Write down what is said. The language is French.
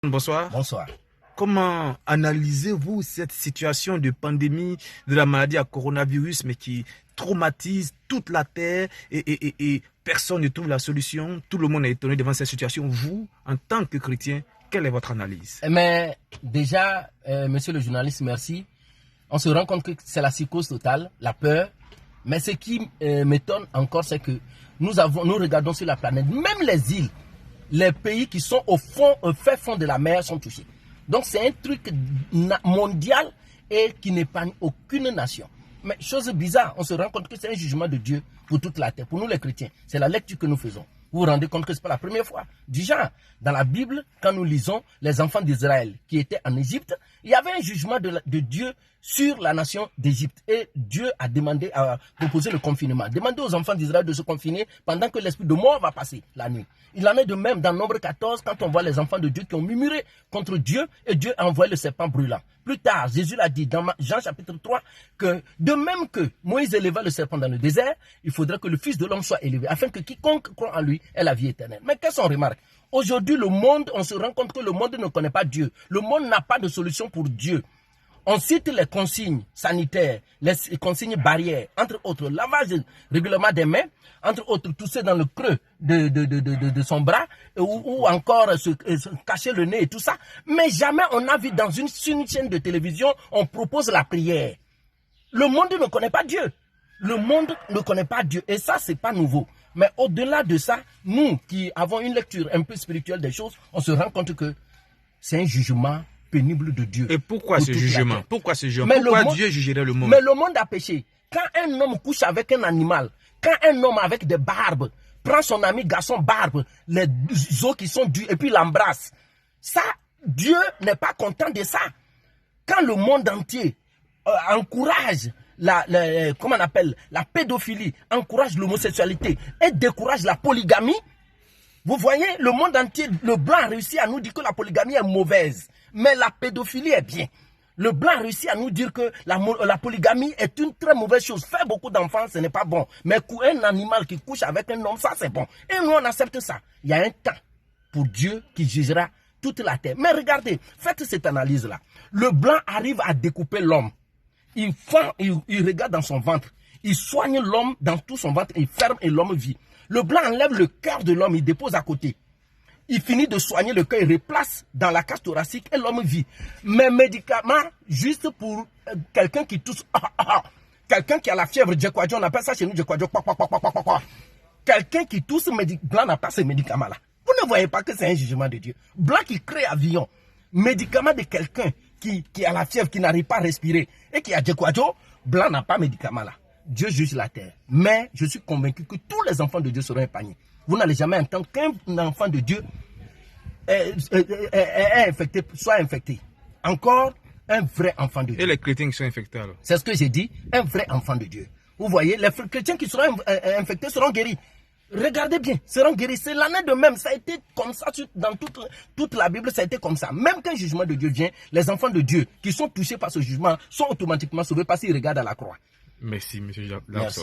Bonsoir. Bonsoir. Comment analysez-vous cette situation de pandémie de la maladie à coronavirus, mais qui traumatise toute la Terre et personne ne trouve la solution? Tout le monde est étonné devant cette situation. Vous, en tant que chrétien, quelle est votre analyse? Mais déjà, monsieur le journaliste, merci. On se rend compte que c'est la psychose totale, la peur. Mais ce qui m'étonne encore, c'est que nous regardons sur la planète, même les îles, les pays qui sont au fin fond de la mer sont touchés. Donc c'est un truc mondial et qui n'épargne aucune nation. Mais chose bizarre, on se rend compte que c'est un jugement de Dieu pour toute la terre, pour nous les chrétiens. C'est la lecture que nous faisons. Vous vous rendez compte que ce n'est pas la première fois. Du genre, dans la Bible, quand nous lisons les enfants d'Israël qui étaient en Égypte, il y avait un jugement de Dieu sur la nation d'Égypte. Et Dieu a proposé le confinement. Demandez aux enfants d'Israël de se confiner pendant que l'esprit de mort va passer la nuit. Il en est de même dans Nombre 14, quand on voit les enfants de Dieu qui ont murmuré contre Dieu et Dieu a envoyé le serpent brûlant. Plus tard, Jésus l'a dit dans Jean chapitre 3 que de même que Moïse éleva le serpent dans le désert, il faudrait que le Fils de l'homme soit élevé afin que quiconque croit en lui ait la vie éternelle. Mais qu'est-ce qu'on remarque? Aujourd'hui, le monde, on se rend compte que le monde ne connaît pas Dieu. Le monde n'a pas de solution pour Dieu. On cite les consignes sanitaires, les consignes barrières, entre autres, lavage régulièrement des mains, entre autres, tousser dans le creux de son bras, ou encore se cacher le nez et tout ça. Mais jamais on a vu dans une chaîne de télévision, on propose la prière. Le monde ne connaît pas Dieu. Le monde ne connaît pas Dieu. Et ça, c'est pas nouveau. Mais au-delà de ça, nous qui avons une lecture un peu spirituelle des choses, on se rend compte que c'est un jugement pénible de Dieu. Et pourquoi ce jugement? Pourquoi ce jugement? Mais pourquoi Dieu jugerait le monde? Mais le monde a péché. Quand un homme couche avec un animal, quand un homme avec des barbes prend son ami garçon barbe, les os qui sont dus et puis l'embrasse, ça, Dieu n'est pas content de ça. Quand le monde entier encourage comment on appelle, la pédophilie, encourage l'homosexualité et décourage la polygamie, vous voyez, le monde entier, le blanc a réussi à nous dire que la polygamie est mauvaise, mais la pédophilie est bien. Le blanc a réussi à nous dire que la polygamie est une très mauvaise chose. Faire beaucoup d'enfants, ce n'est pas bon. Mais un animal qui couche avec un homme, ça c'est bon. Et nous, on accepte ça. Il y a un temps pour Dieu qui jugera toute la terre. Mais regardez, faites cette analyse-là. Le blanc arrive à découper l'homme. Il regarde dans son ventre. Il soigne l'homme dans tout son ventre. Il ferme et l'homme vit. Le blanc enlève le cœur de l'homme. Il dépose à côté. Il finit de soigner le cœur. Il replace dans la cage thoracique et l'homme vit. Mais médicaments, juste pour quelqu'un qui tousse. Quelqu'un qui a la fièvre, on appelle ça chez nous, quelqu'un qui tousse, blanc n'a pas ces médicaments-là. Vous ne voyez pas que c'est un jugement de Dieu. Blanc qui crée avion. Médicament de quelqu'un qui a la fièvre, qui n'arrive pas à respirer et qui a Djekwadjo, blanc n'a pas de médicament là. Dieu juge la terre. Mais je suis convaincu que tous les enfants de Dieu seront épargnés. Vous n'allez jamais entendre qu'un enfant de Dieu soit infecté. Encore un vrai enfant de Dieu. Et les chrétiens qui sont infectés alors? C'est ce que j'ai dit, un vrai enfant de Dieu. Vous voyez, les chrétiens qui seront infectés seront guéris. Regardez bien, seront guéris. C'est l'année de même. Ça a été comme ça dans toute la Bible, ça a été comme ça. Même quand le jugement de Dieu vient, les enfants de Dieu qui sont touchés par ce jugement sont automatiquement sauvés parce qu'ils regardent à la croix. Merci, M. Lapson. Merci.